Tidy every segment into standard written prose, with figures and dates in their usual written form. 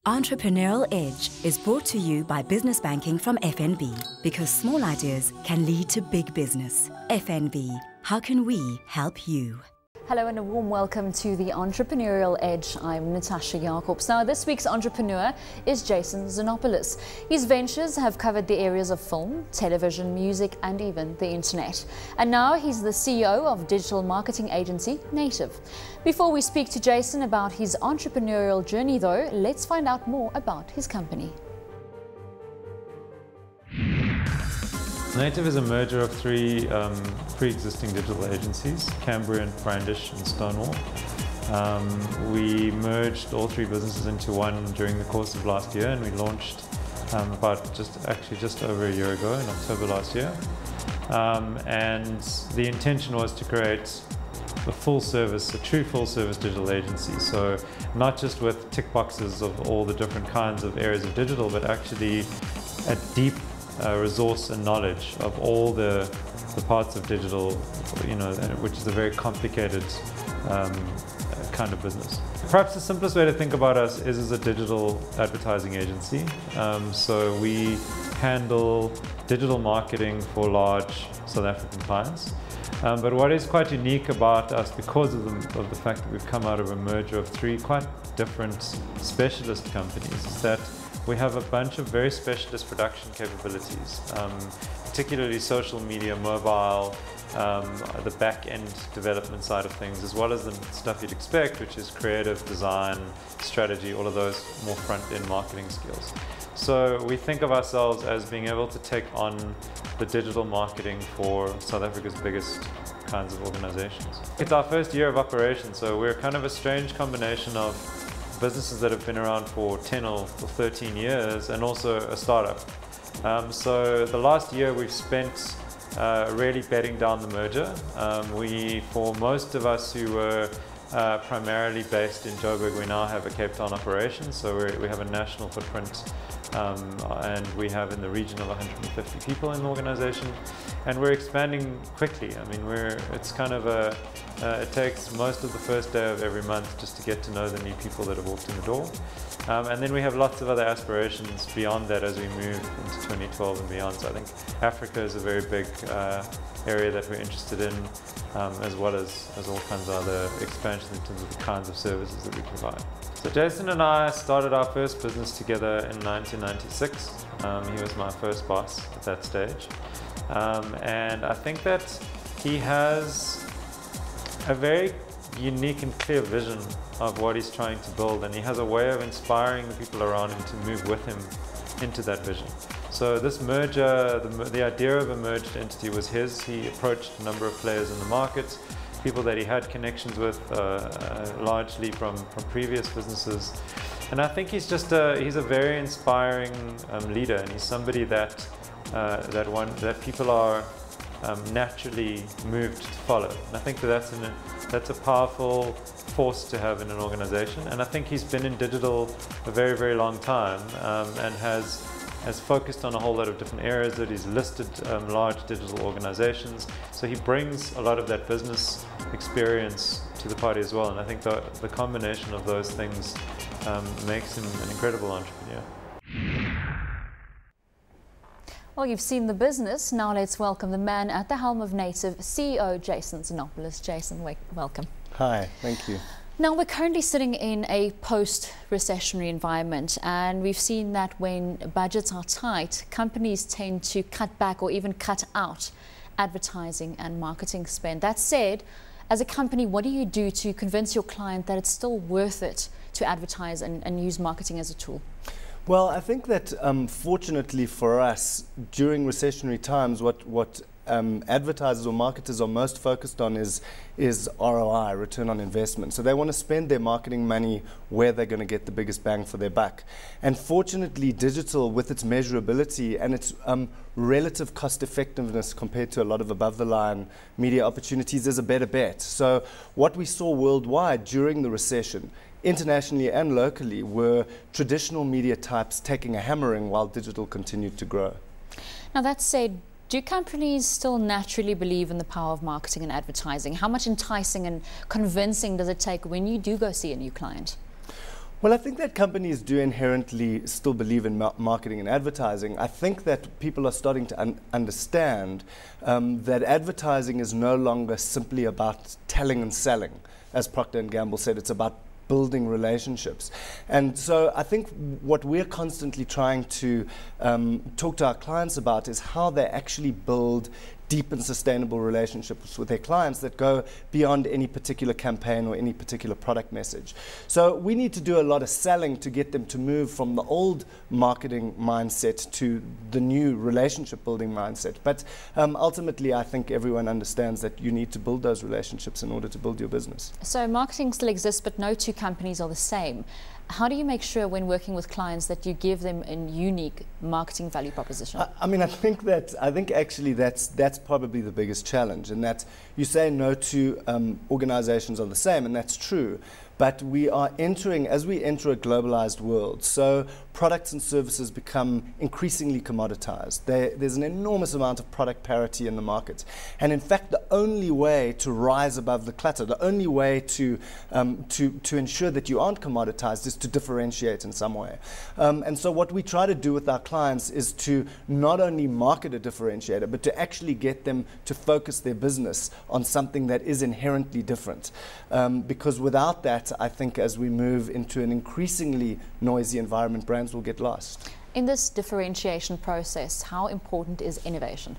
Entrepreneurial Edge is brought to you by Business Banking from FNB, because small ideas can lead to big business. FNB, how can we help you? Hello and a warm welcome to the Entrepreneurial Edge. I'm Natasha Jacobs. Now, this week's entrepreneur is Jason Xenopoulos. His ventures have covered the areas of film, television, music, and even the internet. And now he's the CEO of digital marketing agency Native. Before we speak to Jason about his entrepreneurial journey, though, let's find out more about his company. Native is a merger of three pre-existing digital agencies, Cambrian, Brandish and Stonewall. We merged all three businesses into one during the course of last year, and we launched just over a year ago, in October last year. And the intention was to create a true full-service digital agency. So not just with tick boxes of all the different kinds of areas of digital, but actually a deep resource and knowledge of all the parts of digital, which is a very complicated kind of business. Perhaps the simplest way to think about us is as a digital advertising agency. So we handle digital marketing for large South African clients. But what is quite unique about us, because of the fact that we've come out of a merger of three quite different specialist companies, is that we have a bunch of very specialist production capabilities, particularly social media, mobile, the back-end development side of things, as well as the stuff you'd expect, which is creative, design, strategy, all of those more front-end marketing skills. So we think of ourselves as being able to take on the digital marketing for South Africa's biggest kinds of organizations. It's our first year of operation, so we're kind of a strange combination of businesses that have been around for 10 or 13 years and also a startup. So the last year we've spent really bedding down the merger. For most of us who were primarily based in Joburg, we now have a Cape Town operation, so we have a national footprint, and we have in the region of 150 people in the organization, and we're expanding quickly. I mean, it's kind of it takes most of the first day of every month just to get to know the new people that have walked in the door. And then we have lots of other aspirations beyond that as we move into 2012 and beyond. So I think Africa is a very big area that we're interested in, as well as all kinds of other expansions in terms of the kinds of services that we provide. So Jason and I started our first business together in 1996. He was my first boss at that stage. And I think that he has a very unique and clear vision of what he's trying to build, and he has a way of inspiring the people around him to move with him into that vision. So this merger, the idea of a merged entity was his. He approached a number of players in the market, people that he had connections with, largely from previous businesses. And I think he's a very inspiring leader, and he's somebody that people are naturally moved to follow. And I think that's a powerful force to have in an organization. And I think he's been in digital a very, very long time, and has focused on a whole lot of different areas that he's listed large digital organizations. So he brings a lot of that business experience to the party as well. And I think the combination of those things makes him an incredible entrepreneur. Well, you've seen the business. Now let's welcome the man at the helm of Native, CEO Jason Xenopoulos. Jason, welcome. Hi, thank you. Now, we're currently sitting in a post-recessionary environment, and we've seen that when budgets are tight, companies tend to cut back or even cut out advertising and marketing spend. That said, as a company, what do you do to convince your client that it's still worth it to advertise and use marketing as a tool? Well, I think that fortunately for us, during recessionary times, what advertisers or marketers are most focused on is ROI, return on investment. So they want to spend their marketing money where they're going to get the biggest bang for their buck. And fortunately, digital, with its measurability and its relative cost effectiveness compared to a lot of above-the-line media opportunities, is a better bet. So what we saw worldwide during the recession, internationally and locally, were traditional media types taking a hammering while digital continued to grow. Now, that said, do companies still naturally believe in the power of marketing and advertising? How much enticing and convincing does it take when you do go see a new client? Well, I think that companies do inherently still believe in marketing and advertising. I think that people are starting to understand that advertising is no longer simply about telling and selling. As Procter & Gamble said, it's about building relationships. And so I think what we're constantly trying to talk to our clients about is how they actually build deep and sustainable relationships with their clients that go beyond any particular campaign or any particular product message. So we need to do a lot of selling to get them to move from the old marketing mindset to the new relationship building mindset. But ultimately, I think everyone understands that you need to build those relationships in order to build your business. So marketing still exists, but no two companies are the same. How do you make sure when working with clients that you give them a unique marketing value proposition? I mean, I think actually that's probably the biggest challenge, and that you say no to organizations are the same, and that's true. But we are entering, as we enter a globalized world, so products and services become increasingly commoditized. There's an enormous amount of product parity in the market. And in fact, the only way to rise above the clutter, the only way to ensure that you aren't commoditized is to differentiate in some way. And so what we try to do with our clients is to not only market a differentiator, but to actually get them to focus their business on something that is inherently different. Because without that, I think as we move into an increasingly noisy environment, brands will get lost. In this differentiation process, how important is innovation?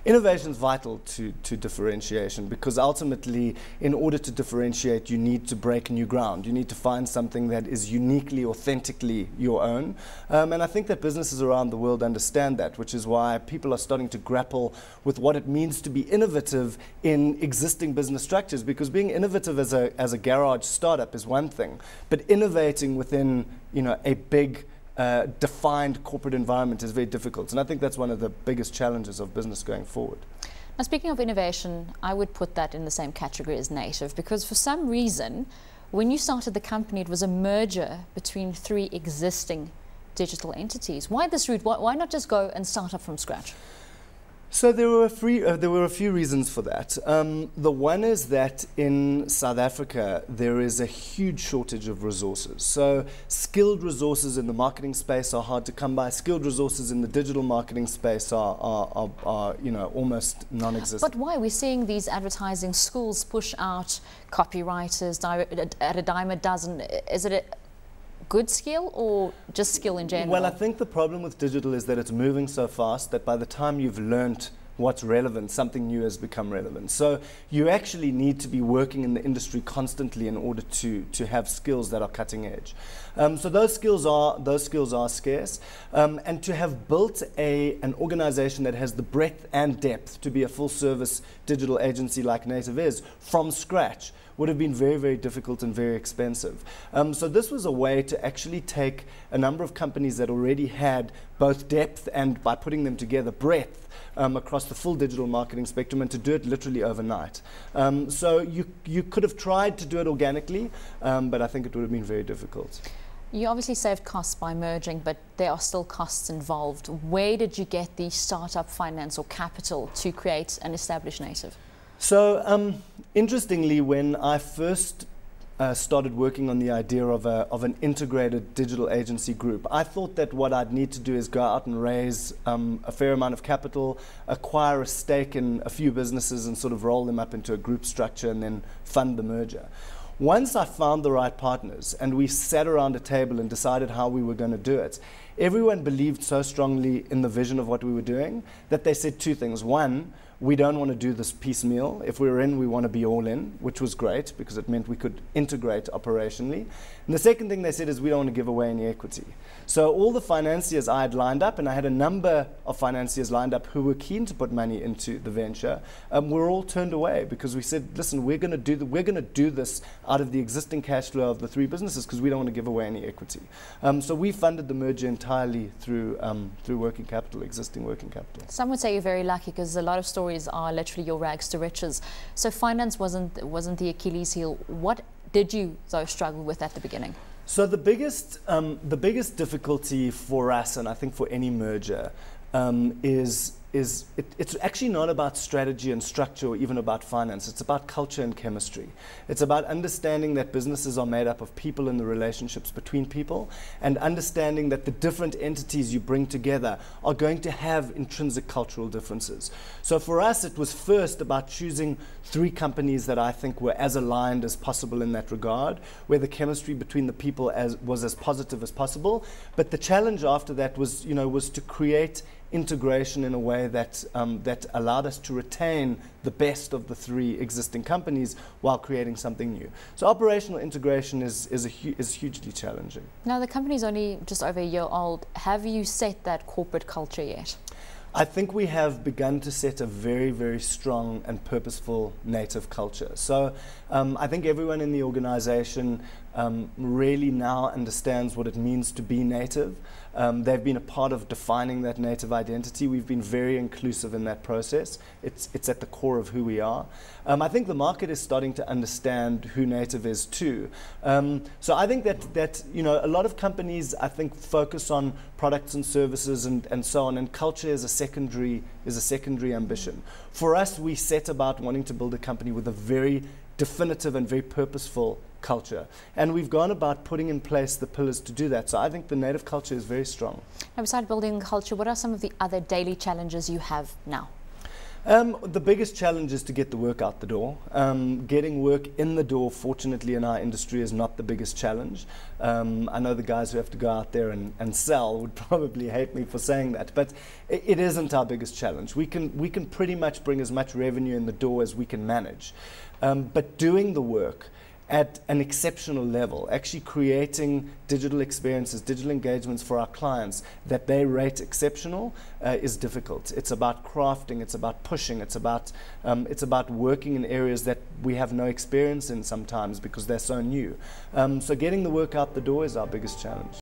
Innovation is vital to differentiation, because ultimately, in order to differentiate, you need to break new ground. You need to find something that is uniquely, authentically your own. And I think that businesses around the world understand that, which is why people are starting to grapple with what it means to be innovative in existing business structures. Because being innovative as a garage startup is one thing, but innovating within, a big defined corporate environment is very difficult. And I think that's one of the biggest challenges of business going forward. Now, speaking of innovation, I would put that in the same category as native, because for some reason, when you started the company, it was a merger between three existing digital entities. Why this route? Why not just go and start up from scratch? So there were a few reasons for that. The one is that in South Africa there is a huge shortage of resources. So skilled resources in the marketing space are hard to come by. Skilled resources in the digital marketing space are almost non-existent. But why? We're seeing these advertising schools push out copywriters at a dime a dozen. Is it a good skill or just skill in general? Well, I think the problem with digital is that it's moving so fast that by the time you've learnt what's relevant, something new has become relevant. So you actually need to be working in the industry constantly in order to have skills that are cutting edge. So those skills are scarce, and to have built an organization that has the breadth and depth to be a full service digital agency like Native is from scratch would have been very, very difficult and very expensive. So this was a way to actually take a number of companies that already had both depth and, by putting them together, breadth across the full digital marketing spectrum, and to do it literally overnight. So you could have tried to do it organically, but I think it would have been very difficult. You obviously saved costs by merging, but there are still costs involved. Where did you get the startup finance or capital to create an established Native? So interestingly, when I first started working on the idea of an integrated digital agency group, I thought that what I'd need to do is go out and raise a fair amount of capital, acquire a stake in a few businesses and sort of roll them up into a group structure and then fund the merger. Once I found the right partners and we sat around a table and decided how we were going to do it, everyone believed so strongly in the vision of what we were doing that they said two things. One, we don't want to do this piecemeal. If we're in, we want to be all in, which was great because it meant we could integrate operationally. And the second thing they said is we don't want to give away any equity. So all the financiers I had lined up, and I had a number of financiers lined up who were keen to put money into the venture, were all turned away because we said, listen, we're going to do this out of the existing cash flow of the three businesses because we don't want to give away any equity. So we funded the merger entirely through working capital, existing working capital. Some would say you're very lucky because a lot of stories are literally your rags to riches. So finance wasn't the Achilles heel. What did you though struggle with at the beginning? So the biggest difficulty for us, and I think for any merger, is it's actually not about strategy and structure or even about finance. It's about culture and chemistry. It's about understanding that businesses are made up of people and the relationships between people, and understanding that the different entities you bring together are going to have intrinsic cultural differences. So for us, it was first about choosing 3 companies that I think were as aligned as possible in that regard, where the chemistry between the people was as positive as possible. But the challenge after that was, was to create integration in a way that that allowed us to retain the best of the 3 existing companies while creating something new. So operational integration is hugely challenging. Now the company's only just over a year old. Have you set that corporate culture yet? I think we have begun to set a very, very strong and purposeful native culture. So I think everyone in the organization really now understands what it means to be native. They've been a part of defining that native identity. We've been very inclusive in that process. It's at the core of who we are. I think the market is starting to understand who native is too. So I think that a lot of companies, I think, focus on products and services and so on, and culture is a secondary ambition. For us, we set about wanting to build a company with a very definitive and very purposeful culture, and we've gone about putting in place the pillars to do that. So I think the native culture is very strong. Now, besides building culture, what are some of the other daily challenges you have now? The biggest challenge is to get the work out the door. Getting work in the door, fortunately, in our industry is not the biggest challenge. I know the guys who have to go out there and sell would probably hate me for saying that, but it isn't our biggest challenge. We can pretty much bring as much revenue in the door as we can manage. But doing the work at an exceptional level, actually creating digital experiences, digital engagements for our clients that they rate exceptional is difficult. It's about crafting, it's about pushing, it's about working in areas that we have no experience in sometimes because they're so new. So getting the work out the door is our biggest challenge.